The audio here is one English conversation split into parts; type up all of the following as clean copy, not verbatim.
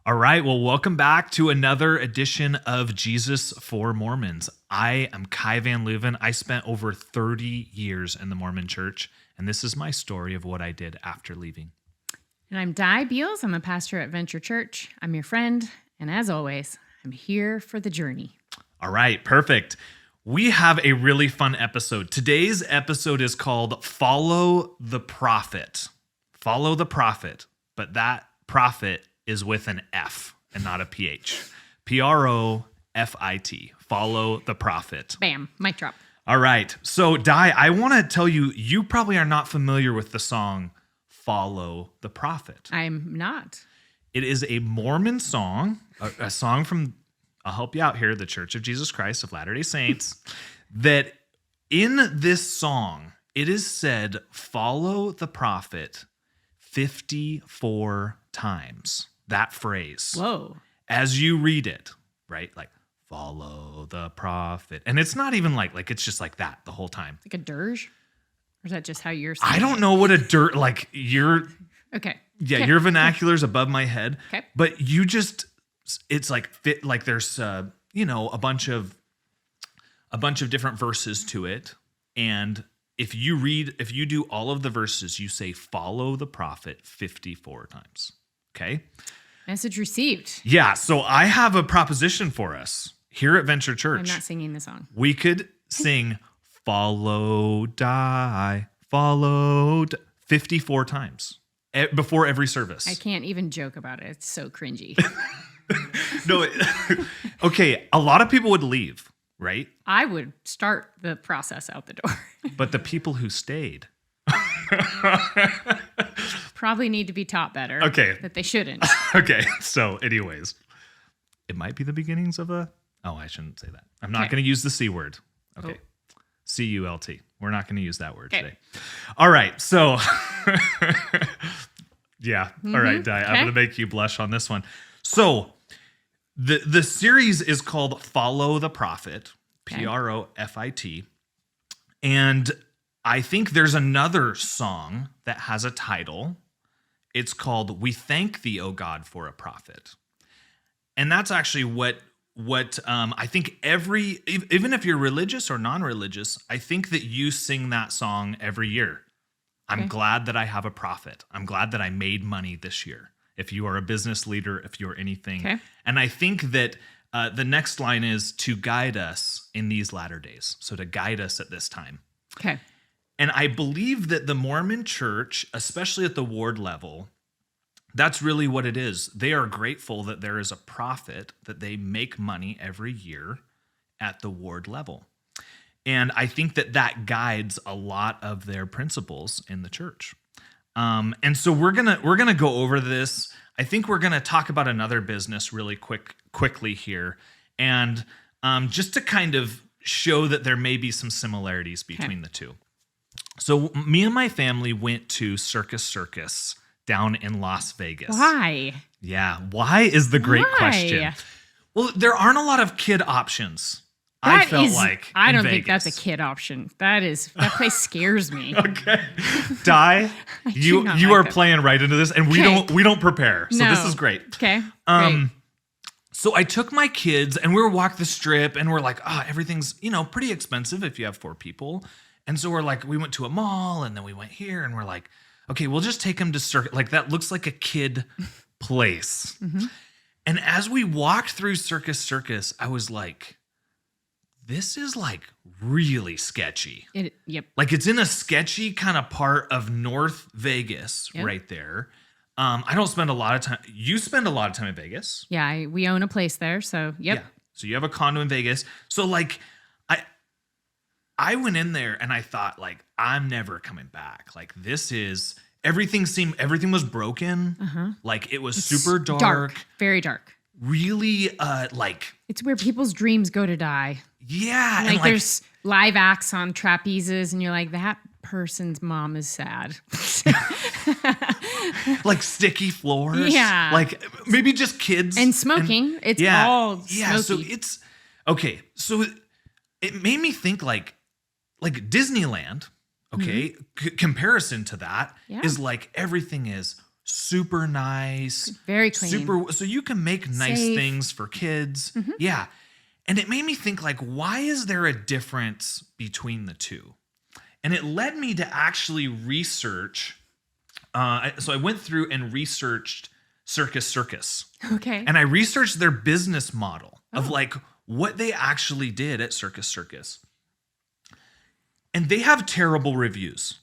All right, well, welcome back to another edition of Jesus for Mormons. I am Kai Van Leuven. I spent over 30 years in the Mormon church, and this is my story of what I did after leaving. And I'm Di Beals. I'm a pastor at Venture Church. I'm your friend, and as always, I'm here for the journey. All right, perfect. We have a really fun episode. Today's episode is called Follow the Prophet. Follow the Prophet, but that prophet is with an F and not a PH. Profit. Follow the Prophet. Bam, mic drop. All right. So, Di, I want to tell you, you probably are not familiar with the song Follow the Prophet. I'm not. It is a Mormon song, a song from, I'll help you out here, the Church of Jesus Christ of Latter-day Saints, that in this song, it is said, follow the prophet 54 times. That phrase. Whoa. As you read it, right? Like, follow the prophet. And it's not even like it's just like that the whole time. Like a dirge? Or is that just how you're saying I don't know what a dirt, like your, Okay. yeah, Okay. your vernacular's above my head. Okay. But you just, it's like fit, like there's, a bunch of different verses to it. And if you do all of the verses, you say follow the prophet 54 times. Okay. Message received. Yeah. So I have a proposition for us here at Venture Church. I'm not singing the song. We could sing follow, die, 54 times before every service. I can't even joke about it. It's so cringy. No. Okay. A lot of people would leave, right? I would start the process out the door. But the people who stayed. Probably need to be taught better. Okay. That they shouldn't. Okay. So anyways, it might be the beginnings of I shouldn't say that. I'm not Okay. going to use the C word. Okay. Oh. CULT. We're not going to use that word Okay. today. All right. So yeah. All right, Di. I'm Okay. going to make you blush on this one. So the series is called Follow the Prophet, Okay. Profit. And I think there's another song that has a title. It's called We Thank Thee, O God, for a Prophet. And that's actually what I think even if you're religious or non-religious, I think that you sing that song every year. I'm Okay. glad that I have a prophet. I'm glad that I made money this year. If you are a business leader, if you're anything. Okay. And I think that the next line is to guide us in these latter days. So to guide us at this time. Okay. And I believe that the Mormon church, especially at the ward level, that's really what it is. They are grateful that there is a prophet, that they make money every year at the ward level. And I think that guides a lot of their principles in the church. And so we're gonna go over this. I think we're gonna talk about another business really quickly here, and just to kind of show that there may be some similarities between the two. So me and my family went to Circus Circus down in Las Vegas. Why? Yeah, why is the great Why? question. Well, there aren't a lot of kid options. I in don't Vegas. think that's a kid option. That place scares me. Okay, Di, you not are like that. playing right into this, and we Okay. don't prepare, so this No. is great. Okay. Great. So I took my kids, and we were walking the strip, and we're like, everything's pretty expensive if you have 4 people, and so we're like, we went to a mall, and then we went here, and we're like, okay, we'll just take them to Circus. Like that looks like a kid place. Mm-hmm. And as we walked through Circus Circus, I was like, this is like really sketchy. Yep. Like it's in a sketchy kind of part of North Vegas Yep. right there. I don't spend a lot of time. You spend a lot of time in Vegas. Yeah, we own a place there, so yep. Yeah. So you have a condo in Vegas. So like I went in there and I thought like, I'm never coming back. Like everything was broken. Uh-huh. Like it was super dark. Very dark. Really It's where people's dreams go to die. yeah. Like, there's live acts on trapezes, and you're like, that person's mom is sad. like sticky floors. Yeah. Like maybe just kids. And smoking. It's all smoky. Yeah. So it's okay. So it made me think like Disneyland, okay, comparison to that Yeah. is like everything is super nice, Very clean. so you can make nice Safe. things for kids. Yeah. And it made me think, like, why is there a difference between the two? And it led me to actually research. So I went through and researched Circus Circus. Okay. And I researched their business model of like what they actually did at Circus Circus. And they have terrible reviews,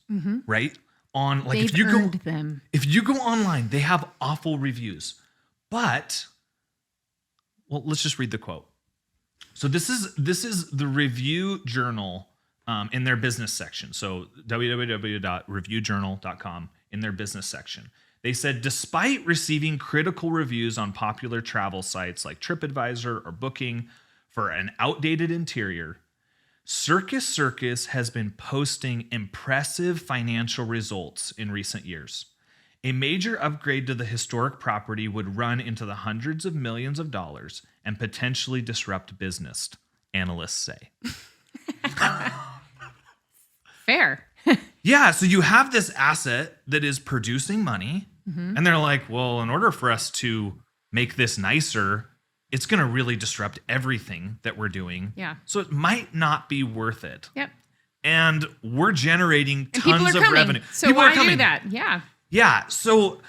right? On like They've earned them. if you go online, they have awful reviews. But let's just read the quote. So this is the review journal in their business section. So www.reviewjournal.com in their business section. They said, despite receiving critical reviews on popular travel sites like TripAdvisor or Booking for an outdated interior, Circus Circus has been posting impressive financial results in recent years. A major upgrade to the historic property would run into the hundreds of millions of dollars and potentially disrupt business, analysts say. Fair. Yeah, so you have this asset that is producing money, and they're like, well, in order for us to make this nicer, it's going to really disrupt everything that we're doing. Yeah. So it might not be worth it. Yep. And we're generating And people tons are of coming. revenue. So People why are coming. do that? Yeah. Yeah, so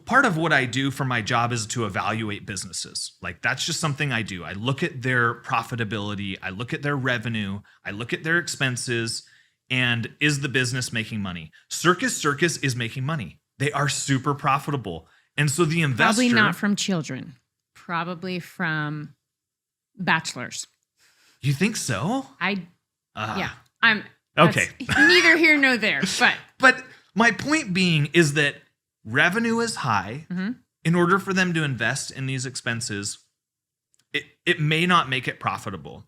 part of what I do for my job is to evaluate businesses. Like that's just something I do. I look at their profitability, I look at their revenue, I look at their expenses, and is the business making money? Circus Circus is making money. They are super profitable. And so the investor... Probably not from children. Probably from bachelors. You think so? Yeah. Okay. Neither here nor there, but... But my point being is that revenue is high. In order for them to invest in these expenses, it may not make it profitable.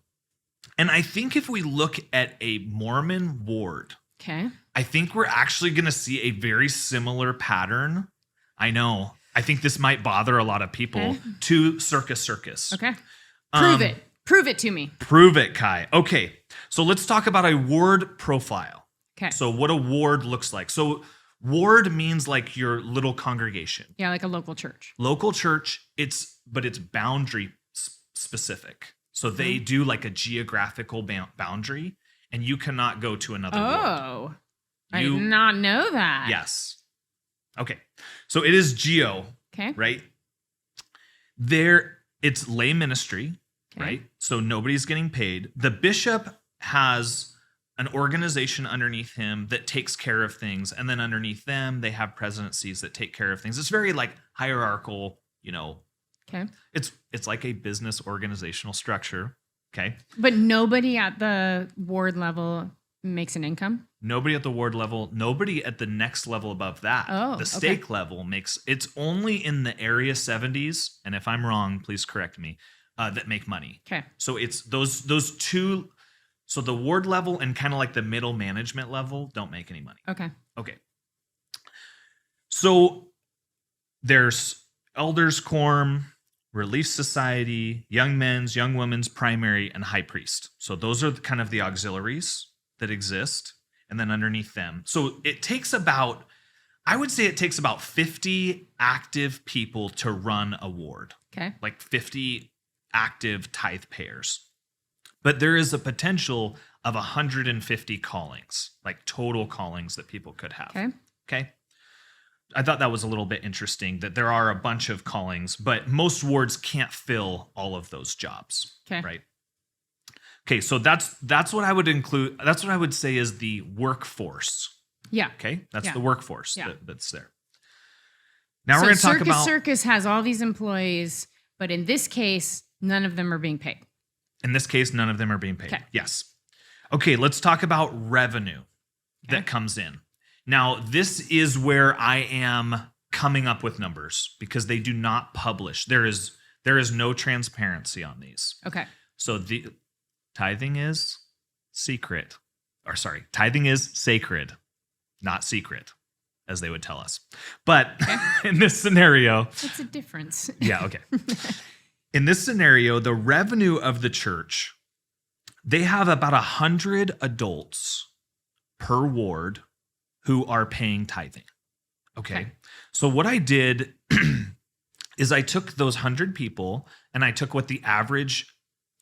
And I think if we look at a Mormon ward, Okay. I think we're actually going to see a very similar pattern. I know. I think this might bother a lot of people to Circus Circus. Okay. Prove it. Prove it to me. Prove it, Kai. Okay. So let's talk about a ward profile. Okay. So what a ward looks like. So ward means like your little congregation. Yeah, like a local church. Local church, it's boundary specific. So they do like a geographical boundary, and you cannot go to another ward. Oh, I did not know that. Yes. Okay. So it is geo, Okay. right? It's lay ministry, right? So nobody's getting paid. The bishop has an organization underneath him that takes care of things, and then underneath them they have presidencies that take care of things. It's very like hierarchical, Okay. It's like a business organizational structure. Okay. But nobody at the ward level makes an income? Nobody at the ward level, nobody at the next level above that. Oh, the stake level it's only in the area 70s, and if I'm wrong, please correct me, that make money. Okay. So it's those two, so the ward level and kind of like the middle management level don't make any money. Okay. Okay. So there's elders quorum, relief society, young men's, young women's primary, and high priest. So those are kind of the auxiliaries that exist. And then underneath them. So I would say it takes about 50 active people to run a ward. Okay. Like 50 active tithe payers. But there is a potential of 150 callings, like total callings that people could have. Okay. Okay. I thought that was a little bit interesting that there are a bunch of callings, but most wards can't fill all of those jobs. Okay. Right. Okay. So that's what I would include. That's what I would say is the workforce. Yeah. Okay. That's Yeah. the workforce Yeah. that's there. Now So we're going to talk Circus about Circus has all these employees, but in this case, none of them are being paid. In this case, none of them are being paid. Okay. Yes. Okay, let's talk about revenue Okay. that comes in. Now, this is where I am coming up with numbers because they do not publish. There is no transparency on these. Okay. So the tithing is secret. Or sorry, tithing is sacred, not secret, as they would tell us. But in this scenario, What's the difference? yeah, okay. In this scenario, the revenue of the church, they have about 100 adults per ward who are paying tithing. Okay. So what I did is I took those 100 people and I took what the average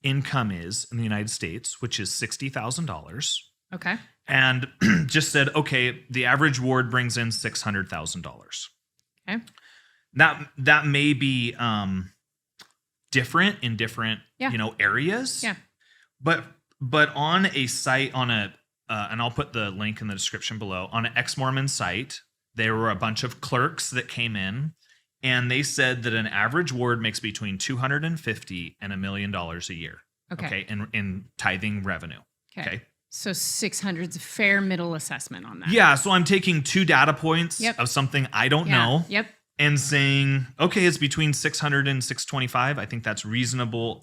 income is in the United States, which is $60,000. Okay. And just said, okay, the average ward brings in $600,000. Okay. That may be different in different areas. Yeah. But on a site and I'll put the link in the description below, on an ex-Mormon site, there were a bunch of clerks that came in, and they said that an average ward makes between $250,000 and $1 million a year. Okay. In tithing revenue. Okay. So 600 is a fair middle assessment on that. Yeah. So I'm taking 2 data points of something I don't know. Yep. And saying, okay, it's between 600 and 625. I think that's reasonable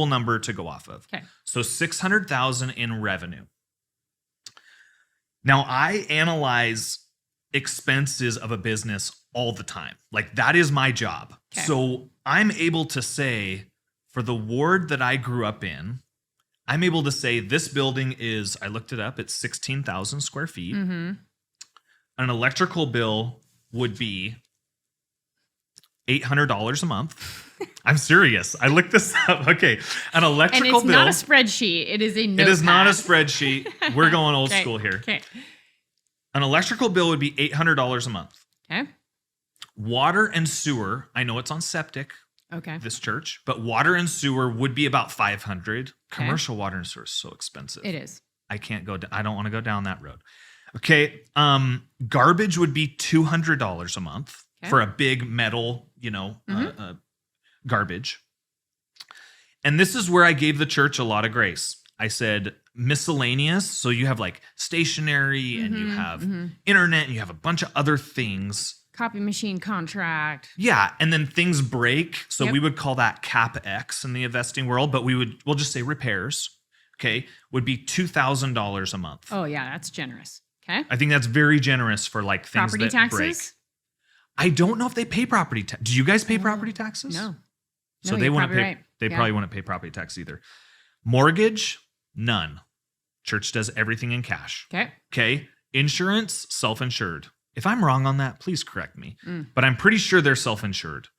number to go off of. Okay. So 600,000 in revenue. Now I analyze expenses of a business all the time. Like that is my job. Okay. So I'm able to say for the ward that I grew up in, I'm able to say this building is, I looked it up, it's 16,000 square feet. Mm-hmm. An electrical bill would be $800 a month. I'm serious. I looked this up. Okay. An electrical bill. And it's not a spreadsheet. It is a notepad. It is not a spreadsheet. We're going old school here. Okay. An electrical bill would be $800 a month. Okay. Water and sewer, I know it's on septic, this church, but water and sewer would be about $500. Commercial water and sewer is so expensive. It is. I don't want to go down that road. Okay. Garbage would be $200 a month for a big metal, garbage. And this is where I gave the church a lot of grace. I said miscellaneous. So you have like stationery and you have internet and you have a bunch of other things. Copy machine contract. Yeah. And then things break. So we would call that CapEx in the investing world, but we'll just say repairs. Okay. Would be $2,000 a month. Oh yeah. That's generous. Okay. I think that's very generous for like things property that taxes? break. I don't know if they pay property tax. Do you guys pay property taxes? No. So they wouldn't pay. Right. They probably wouldn't pay property tax either. Mortgage, none. Church does everything in cash. Okay. Insurance, self-insured. If I'm wrong on that, please correct me. But I'm pretty sure they're self-insured.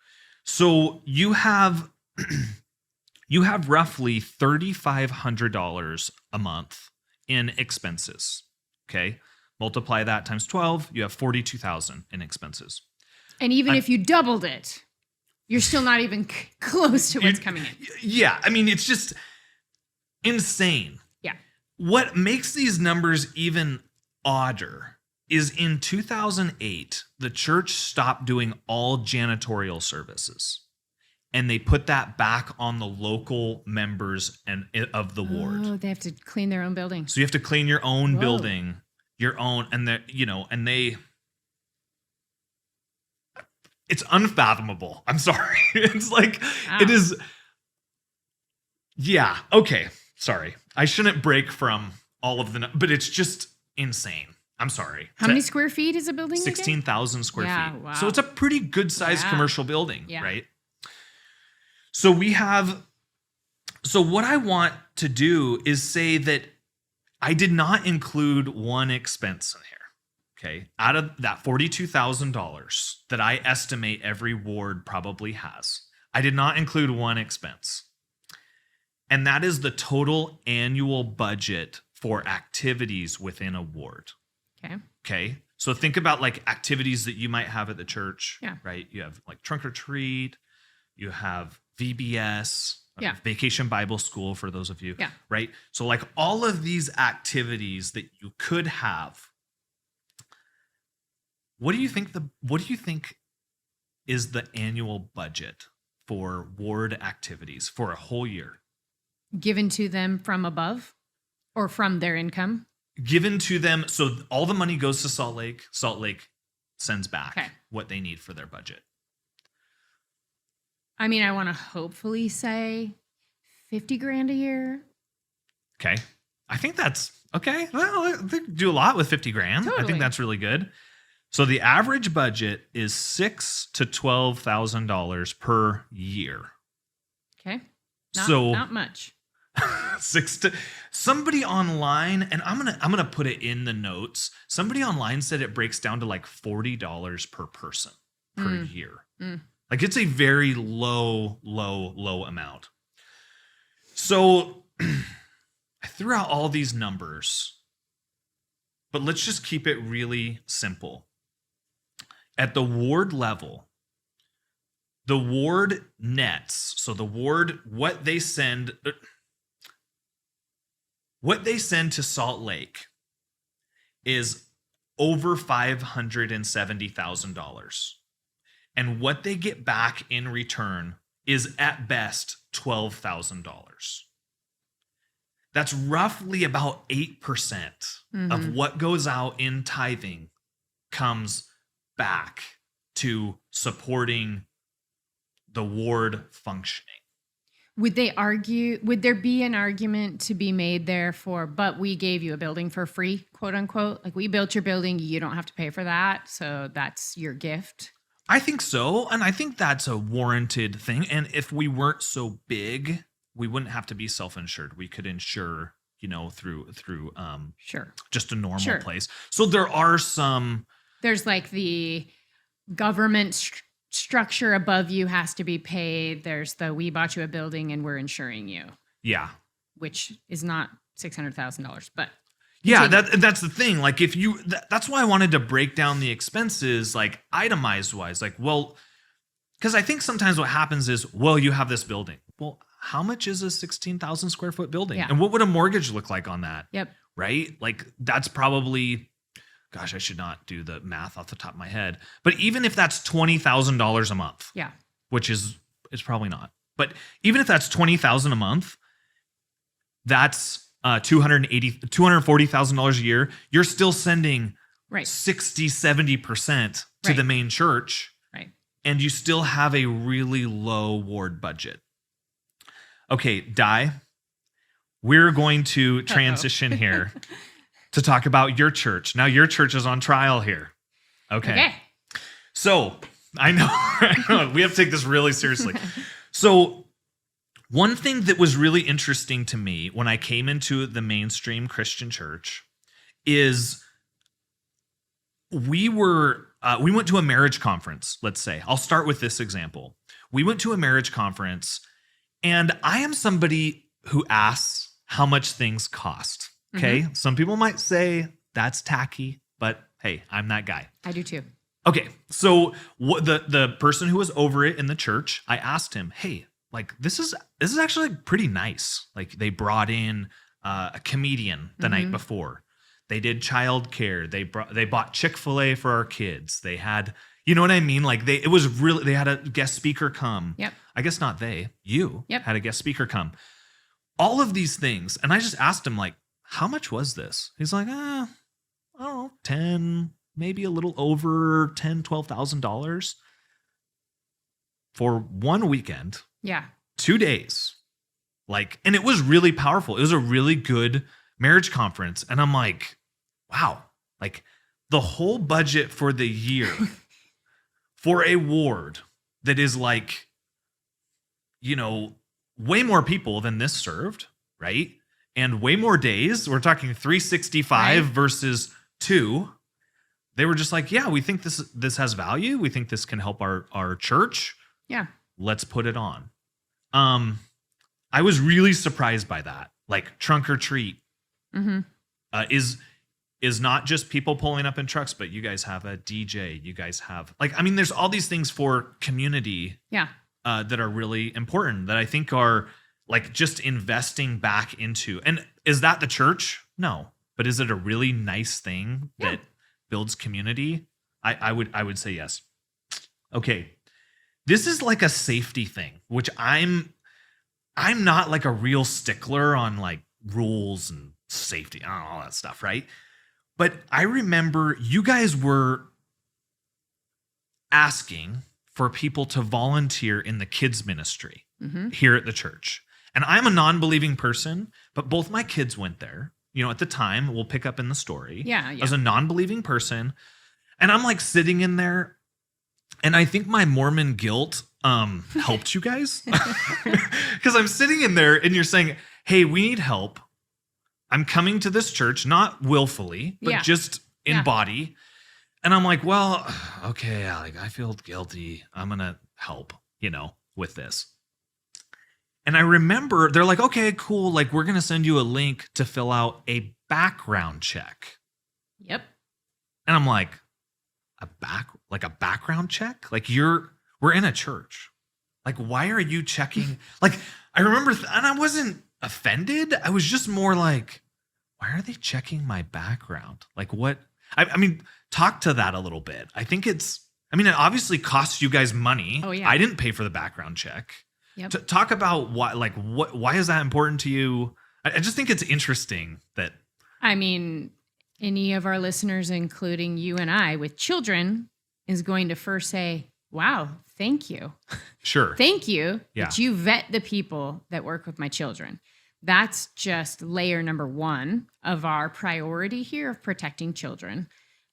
So you have roughly $3,500 a month in expenses. Okay. Multiply that times 12, you have $42,000 in expenses. And even if you doubled it, you're still not even close to what's coming in. Yeah. I mean, it's just insane. Yeah. What makes these numbers even odder is in 2008, the church stopped doing all janitorial services. And they put that back on the local members of the ward. Oh, they have to clean their own building. So you have to clean your own building, your own, it's unfathomable. I'm sorry. It's like, It is. Yeah. Okay. Sorry. I shouldn't break from all of but it's just insane. I'm sorry. How many square feet is a building? 16,000 square feet. Wow. So it's a pretty good sized commercial building, right? So what I want to do is say that I did not include one expense in here. Okay. Out of that $42,000 that I estimate every ward probably has, I did not include one expense. And that is the total annual budget for activities within a ward. Okay. So think about like activities that you might have at the church, right? You have like trunk or treat, you have VBS, Vacation Bible School for those of you, right? So like all of these activities that you could have. What do you think is the annual budget for ward activities for a whole year? Given to them from above or from their income? Given to them. So all the money goes to Salt Lake. Salt Lake sends back what they need for their budget. I mean, I want to hopefully say 50 grand a year. Okay. I think that's okay. Well, they do a lot with 50 grand. Totally. I think that's really good. So the average budget is $6,000 to $12,000 per year. Okay. Not much. Somebody online, and I'm gonna put it in the notes. Somebody online said it breaks down to like $40 per person per year. Like it's a very low amount. So I threw out all these numbers, but let's just keep it really simple. At the ward level, the ward nets, so the ward, what they send to Salt Lake is over $570,000. And what they get back in return is at best $12,000. That's roughly about 8% of what goes out in tithing comes back to supporting the ward functioning. Would there be an argument to be made there for, but we gave you a building for free, quote unquote? Like we built your building, you don't have to pay for that. So that's your gift. I think so. And I think that's a warranted thing. And if we weren't so big, we wouldn't have to be self-insured. We could insure, through sure, just a normal place. So there's like the government structure above you has to be paid. There's we bought you a building and we're insuring you. Yeah. Which is not $600,000, but yeah, that's the thing. Like that's why I wanted to break down the expenses, like itemized wise, like, well, because I think sometimes what happens is, well, you have this building. Well, how much is a 16,000 square foot building? Yeah. And what would a mortgage look like on that? Yep. Right? Like that's probably, gosh, I should not do the math off the top of my head. But even if that's $20,000 a month, yeah, which it's probably not. But even if that's $20,000 a month, that's $240,000 a year. You're still sending 60-70% to the main church, right? And you still have a really low ward budget. Okay, Di, we're going to transition here to talk about your church. Now your church is on trial here. Okay. So I know we have to take this really seriously. So one thing that was really interesting to me when I came into the mainstream Christian church is we went to a marriage conference, let's say. I'll start with this example. We went to a marriage conference, and I am somebody who asks how much things cost. Okay. Some people might say that's tacky, but hey, I'm that guy. I do too. Okay. So the person who was over it in the church, I asked him, hey, like this is actually pretty nice. Like they brought in a comedian the night before. They did childcare. They bought Chick-fil-A for our kids. They had, you know what I mean? Like they had a guest speaker come. Yep. I guess not you yep. had a guest speaker come. All of these things. And I just asked him like, how much was this? He's like, I don't know, 10, maybe a little over $10,000, $12,000 for one weekend. Yeah. 2 days. Like, and it was really powerful. It was a really good marriage conference. And I'm like, wow, like the whole budget for the year for a ward that is like, way more people than this served, right? And way more days. We're talking 365 versus 2. They were just like, yeah, we think this has value. We think this can help our church. Yeah. Let's put it on. I was really surprised by that. Like trunk or treat is not just people pulling up in trucks, but you guys have a DJ. You guys have there's all these things for community. Yeah. That are really important that I think are like just investing back into. And is that the church? No. But is it a really nice thing that builds community? I would say yes. Okay. This is like a safety thing, which I'm not like a real stickler on like rules and safety and all that stuff, right? But I remember you guys were asking for people to volunteer in the kids ministry here at the church. And I'm a non-believing person, but both my kids went there. At the time, we'll pick up in the story. Yeah. As a non-believing person. And I'm like sitting in there, and I think my Mormon guilt helped you guys. Because I'm sitting in there and you're saying, hey, we need help. I'm coming to this church, not willfully, but Yeah. just in Yeah. body. And I'm like, well, okay, like I feel guilty. I'm going to help, with this. And I remember they're like, okay, cool. Like we're going to send you a link to fill out a background check. Yep. And I'm like, a background check? Like we're in a church. Like, why are you checking? Like, I remember, and I wasn't offended. I was just more like, why are they checking my background? Like what? I mean, talk to that a little bit. I think it obviously costs you guys money. Oh, yeah. I didn't pay for the background check. Yep. Talk about why is that important to you? I just think it's interesting that. I mean, any of our listeners, including you and I with children, is going to first say, wow, thank you. Sure. Thank you Yeah. that you vet the people that work with my children. That's just layer number one of our priority here of protecting children.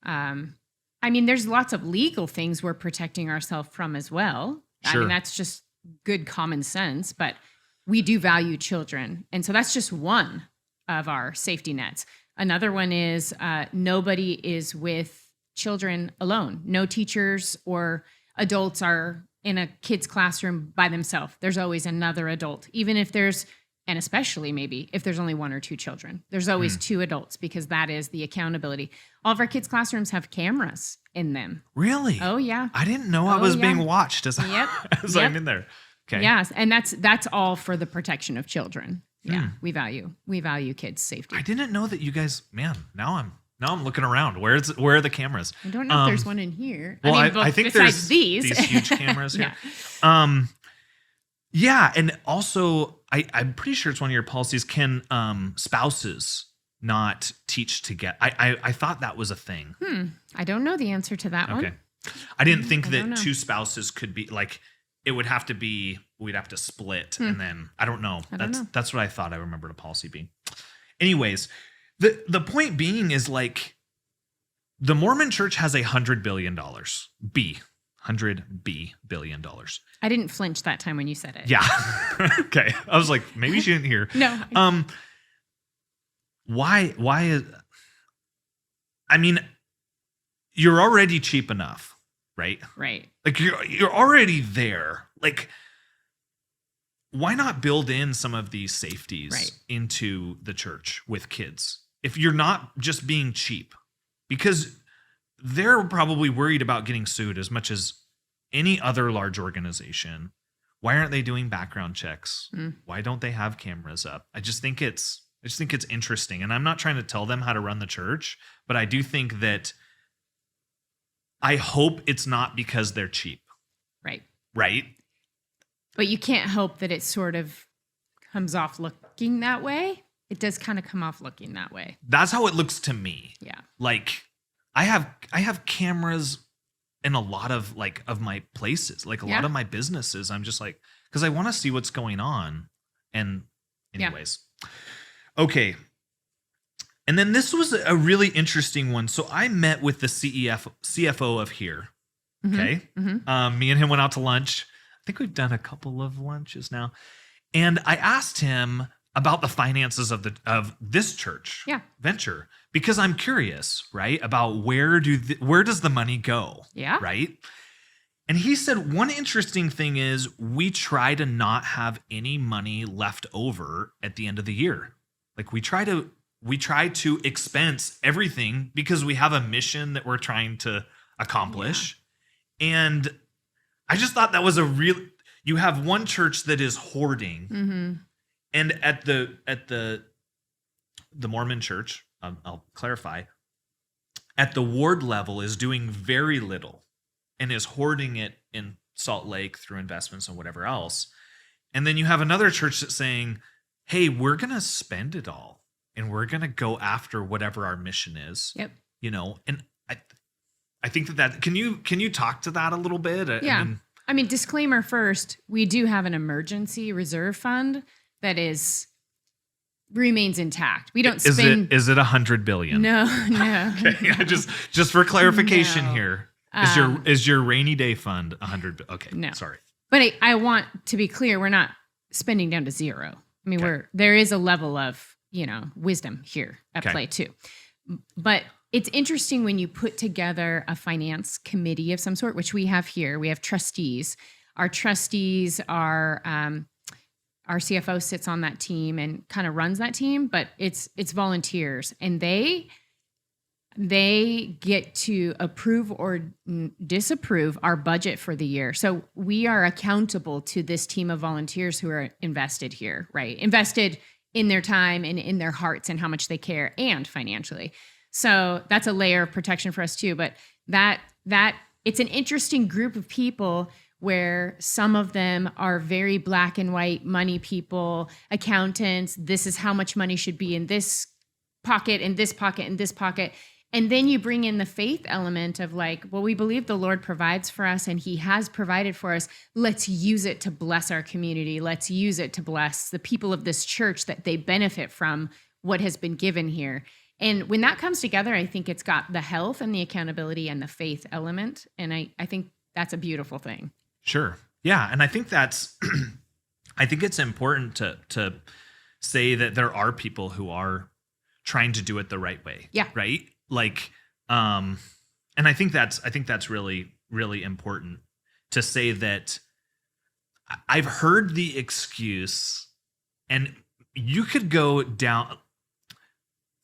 There's lots of legal things we're protecting ourselves from as well. Sure. That's just good common sense, but we do value children. And so that's just one of our safety nets. Another one is nobody is with children alone. No teachers or adults are in a kid's classroom by themselves. There's always another adult, even if and especially maybe if there's only one or two children, there's always two adults because that is the accountability. All of our kids' classrooms have cameras in them. Really? Oh, yeah. I didn't know I was being watched as Yep. I'm in there. Okay. Yes, and that's all for the protection of children. Yeah, we value kids' safety. I didn't know that you guys, man, now I'm looking around. Where are the cameras? I don't know if there's one in here. Well, I think besides there's these huge cameras here. Yeah. Yeah, and also I'm pretty sure it's one of your policies. Can spouses not teach together? I thought that was a thing. I don't know the answer to that one. Okay. I didn't think I that don't know. two spouses could be like, it would have to be, we'd have to split and then I don't know. That's what I thought I remembered a policy being. Anyways, the point being is like the Mormon church has $100 billion. $100 billion. I didn't flinch that time when you said it. Yeah. Okay. I was like, maybe she didn't hear. No. Why is, you're already cheap enough, right? Right. Like you're already there. Like, why not build in some of these safeties into the church with kids? If you're not just being cheap, because they're probably worried about getting sued as much as any other large organization. Why aren't they doing background checks? Why don't they have cameras up? I just think it's interesting. And I'm not trying to tell them how to run the church, but I do think that I hope it's not because they're cheap. Right. Right? But you can't help that it sort of comes off looking that way. It does kind of come off looking that way. That's how it looks to me. Yeah. Like I have cameras in a lot of of my places, like a lot of my businesses. I'm just like, because I want to see what's going on. And anyways. Okay. And then this was a really interesting one. So I met with the CFO of here. Okay. Mm-hmm. Me and him went out to lunch. I think we've done a couple of lunches now. And I asked him about the finances of this church venture, because I'm curious, right? About where does the money go? Yeah. Right. And he said one interesting thing is we try to not have any money left over at the end of the year. Like we try to expense everything because we have a mission that we're trying to accomplish. Yeah. And I just thought that was you have one church that is hoarding. Mm-hmm. And at the Mormon church, I'll clarify, at the ward level is doing very little and is hoarding it in Salt Lake through investments and whatever else. And then you have another church that's saying, hey, we're going to spend it all and we're going to go after whatever our mission is. Yep. And I think that can you talk to that a little bit? Yeah. I mean, disclaimer first, we do have an emergency reserve fund that remains intact. We don't spend. Is it $100 billion? No. Okay. Just for clarification here, is your rainy day fund $100? Okay. No. Sorry. But I want to be clear, we're not spending down to zero. I mean, Okay. there is a level of, wisdom here at Okay. play too. But it's interesting when you put together a finance committee of some sort, which we have here. We have trustees. Our trustees are our CFO sits on that team and kind of runs that team, but it's volunteers, and they get to approve or disapprove our budget for the year. So we are accountable to this team of volunteers who are invested here, right? Invested in their time and in their hearts and how much they care, and financially. So that's a layer of protection for us too. But that it's an interesting group of people where some of them are very black and white money people, accountants. This is how much money should be in this pocket, in this pocket, in this pocket. And then you bring in the faith element of like, well, we believe the Lord provides for us and he has provided for us. Let's use it to bless our community. Let's use it to bless the people of this church, that they benefit from what has been given here. And when that comes together, I think it's got the health and the accountability and the faith element. And I think that's a beautiful thing. Sure. Yeah. And I think I think it's important to say that there are people who are trying to do it the right way. Yeah. Right. Like, and I think that's really, really important to say that I've heard the excuse, and you could go down.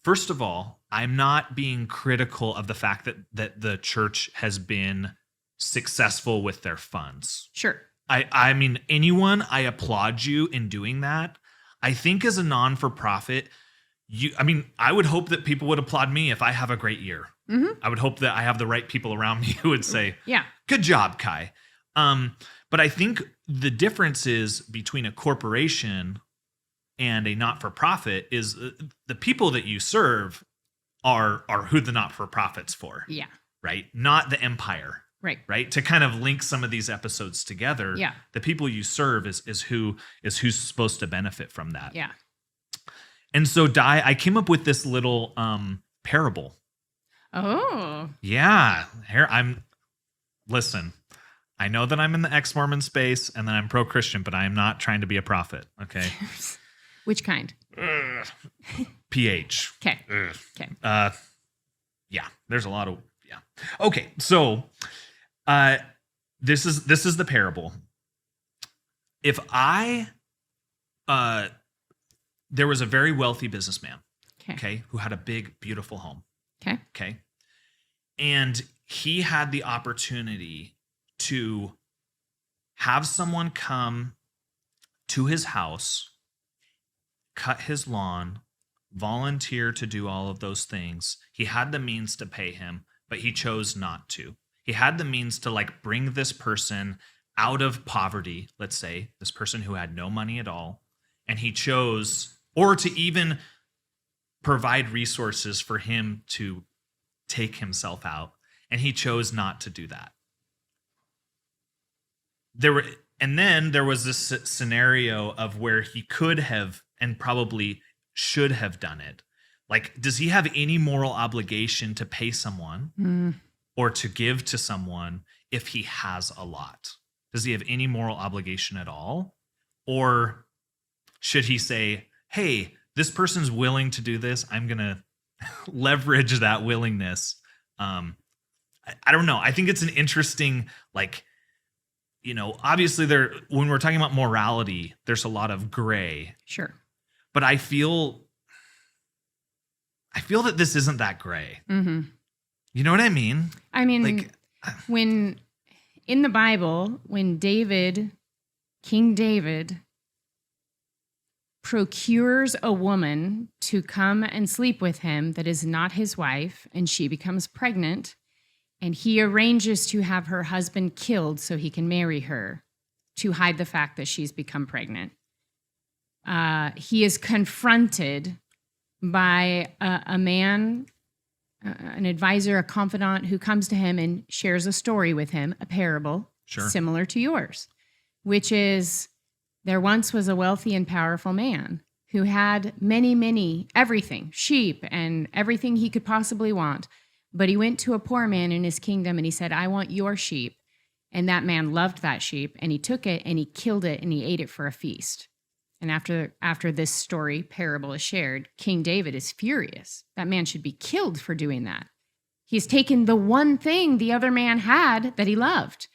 First of all, I'm not being critical of the fact that the church has been successful with their funds. Sure. I mean, anyone, I applaud you in doing that. I think as a non-for-profit, I would hope that people would applaud me if I have a great year. Mm-hmm. I would hope that I have the right people around me who would say, yeah, good job, Kai. But I think the difference is between a corporation and a not-for-profit is the people that you serve are who the not-for-profit's for. Yeah. Right? Not the empire. Right. To kind of link some of these episodes together. Yeah. The people you serve is who's supposed to benefit from that. Yeah. And so I came up with this little parable. Oh. Yeah. Listen, I know that I'm in the ex-Mormon space and that I'm pro-Christian, but I am not trying to be a prophet. Okay. Which kind? PH. Okay. Okay. Yeah. There's a lot of Okay. So this is the parable. If there was a very wealthy businessman, okay, who had a big, beautiful home. Okay. And he had the opportunity to have someone come to his house, cut his lawn, volunteer to do all of those things. He had the means to pay him, but he chose not to. He had the means to bring this person out of poverty, let's say, this person who had no money at all, and he chose, or to even provide resources for him to take himself out, and he chose not to do that. And then there was this scenario of where he could have and probably should have done it. Does he have any moral obligation to pay someone or to give to someone if he has a lot? Does he have any moral obligation at all? Or should he say, hey, this person's willing to do this, I'm going to leverage that willingness? I don't know. I think it's an interesting, obviously when we're talking about morality, there's a lot of gray. Sure. But I feel that this isn't that gray. Mm-hmm. You know what I mean? I mean, when in the Bible, when King David procures a woman to come and sleep with him that is not his wife, and she becomes pregnant, and he arranges to have her husband killed so he can marry her to hide the fact that she's become pregnant. He is confronted by a man, an advisor, a confidant who comes to him and shares a story with him, a parable similar to yours, which is there once was a wealthy and powerful man who had many, everything, sheep and everything he could possibly want. But he went to a poor man in his kingdom and he said, I want your sheep. And that man loved that sheep and he took it and he killed it and he ate it for a feast. And after this story parable is shared, King David is furious. That man should be killed for doing that. He's taken the one thing the other man had that he loved.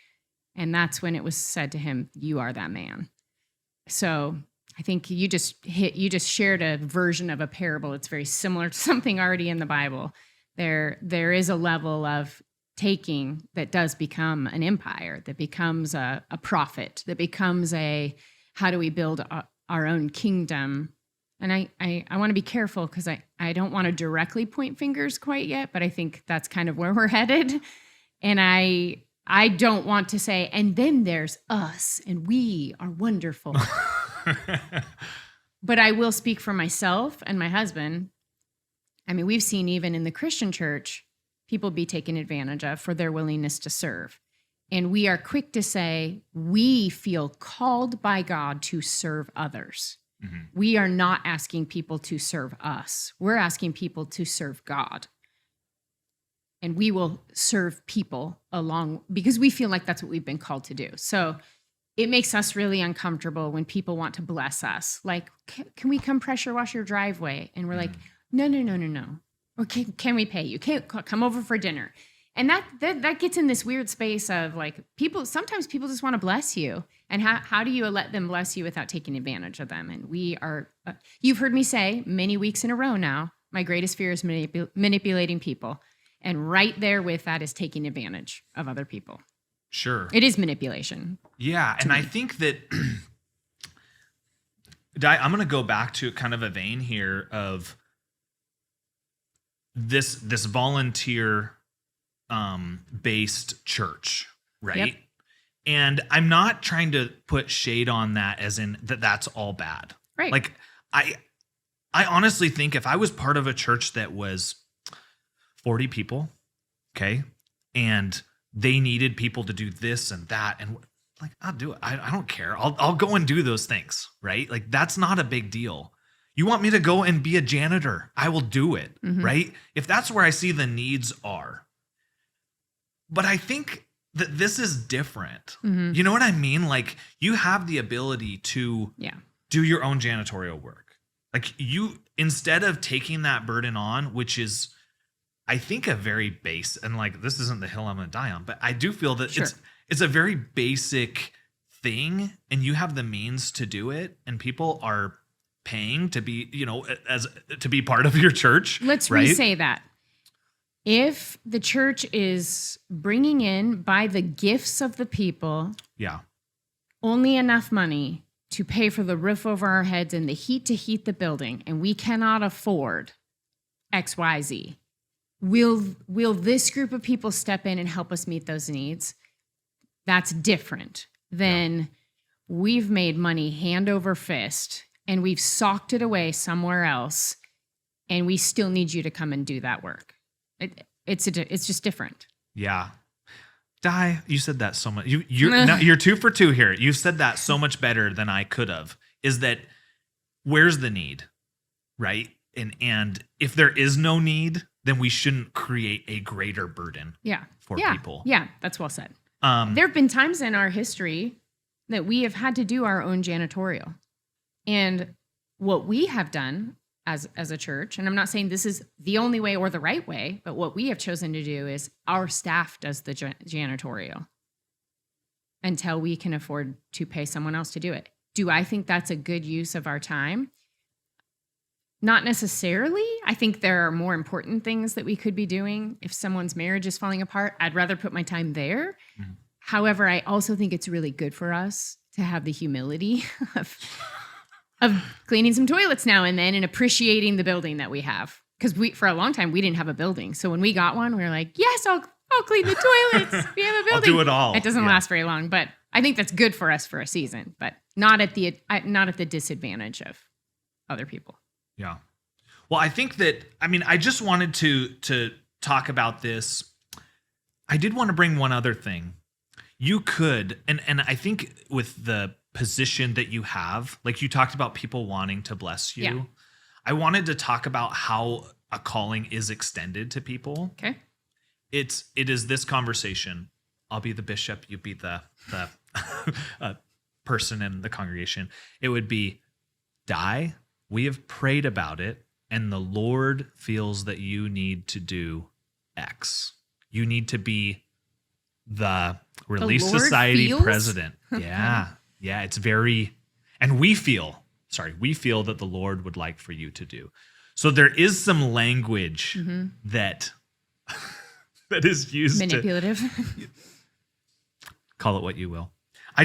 And that's when it was said to him, you are that man. So I think you just shared a version of a parable. It's very similar to something already in the Bible. There is a level of taking that does become an empire, that becomes a profit, that becomes how do we build our own kingdom. And I want to be careful because I don't want to directly point fingers quite yet, but I think that's kind of where we're headed. And I don't want to say, and then there's us and we are wonderful. But I will speak for myself and my husband. I mean, we've seen even in the Christian church, people be taken advantage of for their willingness to serve. And we are quick to say, we feel called by God to serve others. Mm-hmm. We are not asking people to serve us. We're asking people to serve God. And we will serve people along because we feel like that's what we've been called to do. So it makes us really uncomfortable when people want to bless us. Like, can we come pressure wash your driveway? And we're like, no. Or can we pay you? Come over for dinner. And that gets in this weird space of like sometimes people just want to bless you. And how do you let them bless you without taking advantage of them? And we are, you've heard me say many weeks in a row now, my greatest fear is manipulating people. And right there with that is taking advantage of other people. Sure. It is manipulation. Yeah. And I think that I'm going to go back to kind of a vein here of this volunteer based church, right? Yep. And I'm not trying to put shade on that as in that's all bad. Right. Like I honestly think if I was part of a church that was 40 people, okay, and they needed people to do this and that, and like, I'll do it. I don't care. I'll go and do those things, right? Like that's not a big deal. You want me to go and be a janitor? I will do it, right? If that's where I see the needs are. But I think that this is different. Mm-hmm. You know what I mean? Like you have the ability to do your own janitorial work. Like you, instead of taking that burden on, which is, I think a very base, and like, this isn't the hill I'm going to die on, but I do feel that it's a very basic thing and you have the means to do it and people are paying to be, to be part of your church. Let's re-say that. If the church is bringing in by the gifts of the people, only enough money to pay for the roof over our heads and the heat to heat the building, and we cannot afford XYZ, will this group of people step in and help us meet those needs? That's different than we've made money hand over fist and we've socked it away somewhere else, and we still need you to come and do that work. It's just different. Yeah. Di, you said that so much. You're 2 for 2 here. You said that so much better than I could have. Is that where's the need, right? And if there is no need, then we shouldn't create a greater burden. For people. Yeah, that's well said. There have been times in our history that we have had to do our own janitorial, and what we have done as a church, and I'm not saying this is the only way or the right way, but what we have chosen to do is our staff does the janitorial until we can afford to pay someone else to do it. Do I think that's a good use of our time? Not necessarily. I think there are more important things that we could be doing. If someone's marriage is falling apart, I'd rather put my time there. Mm-hmm. However, I also think it's really good for us to have the humility of cleaning some toilets now and then and appreciating the building that we have. Because for a long time, we didn't have a building. So when we got one, we were like, yes, I'll clean the toilets. We have a building. I'll do it all. It doesn't last very long, but I think that's good for us for a season, but not at the disadvantage of other people. Yeah. Well, I think that, I just wanted to talk about this. I did want to bring one other thing. You could, and I think with the position that you have, like you talked about people wanting to bless you. Yeah. I wanted to talk about how a calling is extended to people. Okay. It is this conversation. I'll be the bishop. You be the person in the congregation. It would be, Di, we have prayed about it, and the Lord feels that you need to do X. You need to be the Relief Lord Society feels? president. Yeah. Yeah. It's very, and we feel that the Lord would like for you to do. So there is some language that is used Manipulative. call it what you will. I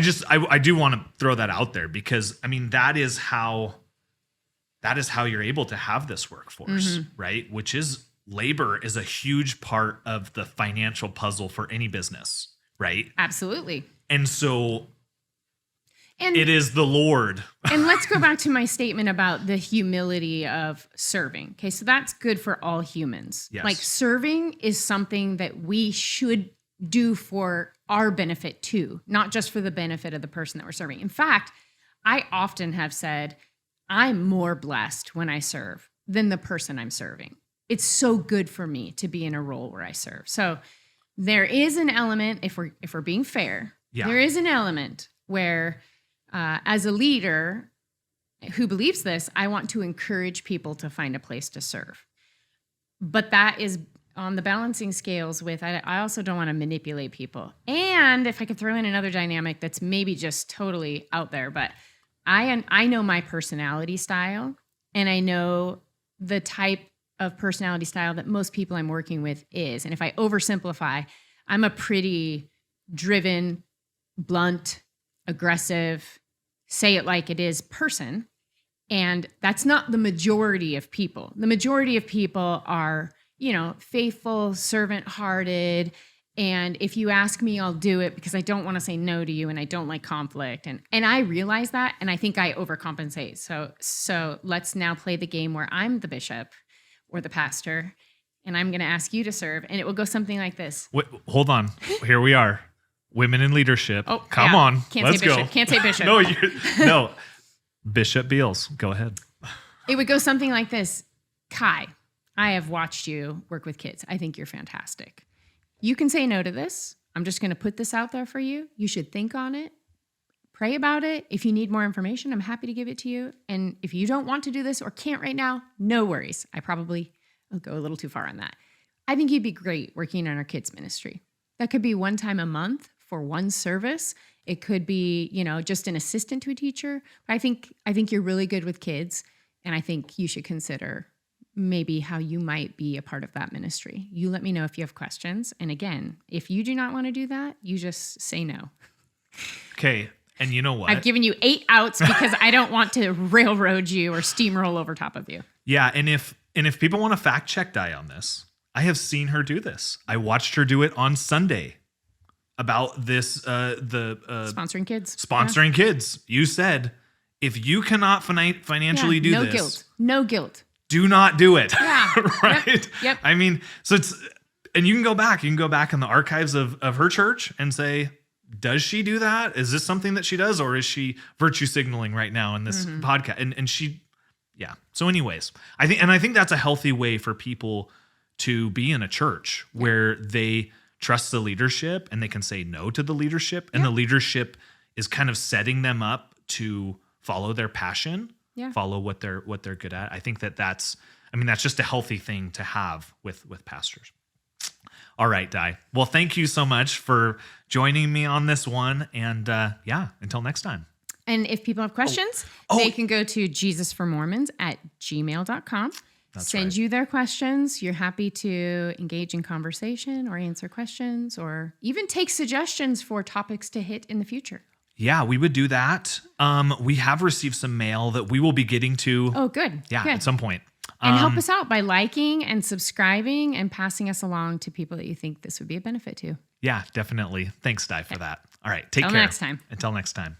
do want to throw that out there because I mean, that is how you're able to have this workforce, right? Which is labor is a huge part of the financial puzzle for any business, right? Absolutely. And so it is the Lord. And let's go back to my statement about the humility of serving. Okay, so that's good for all humans. Yes. Like serving is something that we should do for our benefit too, not just for the benefit of the person that we're serving. In fact, I often have said, I'm more blessed when I serve than the person I'm serving. It's so good for me to be in a role where I serve. So there is an element, if we're being fair, there is an element where as a leader who believes this, I want to encourage people to find a place to serve. But that is on the balancing scales with, I also don't want to manipulate people. And if I could throw in another dynamic that's maybe just totally out there, but I know my personality style, and I know the type of personality style that most people I'm working with is. And if I oversimplify, I'm a pretty driven, blunt, aggressive, say it like it is person. And that's not the majority of people. The majority of people are, faithful, servant-hearted. And if you ask me, I'll do it because I don't want to say no to you and I don't like conflict. And I realize that, and I think I overcompensate. So let's now play the game where I'm the bishop or the pastor, and I'm going to ask you to serve. And it will go something like this. Wait, hold on. Here we are. Women in leadership. Oh, come on. Can't Let's say bishop. go. Can't say bishop. No. Bishop Beals. Go ahead. It would go something like this. Kai, I have watched you work with kids. I think you're fantastic. You can say no to this. I'm just going to put this out there for you. You should think on it. Pray about it. If you need more information, I'm happy to give it to you. And if you don't want to do this or can't right now, no worries. I'll go a little too far on that. I think you'd be great working on our kids ministry. That could be one time a month for one service. It could be, just an assistant to a teacher. But I think you're really good with kids, and I think you should consider maybe how you might be a part of that ministry. You let me know if you have questions. And again, if you do not want to do that, you just say no. Okay. And you know what? I've given you 8 outs because I don't want to railroad you or steamroll over top of you. Yeah. And if people want to fact check Di on this, I have seen her do this. I watched her do it on Sunday about this, sponsoring kids. Sponsoring kids. You said, if you cannot financially do no this. Guilt. No guilt. Do not do it. Yeah. Right? Yep. I mean, so and you can go back in the archives of her church and say, does she do that? Is this something that she does? Or is she virtue signaling right now in this podcast? And she, yeah. So anyways, I think that's a healthy way for people to be in a church where they trust the leadership and they can say no to the leadership, and the leadership is kind of setting them up to follow their passion. Follow what they're good at. I think that's just a healthy thing to have with pastors. All right, Di. Well, thank you so much for joining me on this one. And until next time. And if people have questions, they can go to jesusformormons@gmail.com. Send you their questions. You're happy to engage in conversation or answer questions or even take suggestions for topics to hit in the future. Yeah, we would do that. We have received some mail that we will be getting to. Oh, good. Yeah, good. at some point. And help us out by liking and subscribing and passing us along to people that you think this would be a benefit to. Yeah, definitely. Thanks, Di, for that. All right, take care. Until next time. Until next time.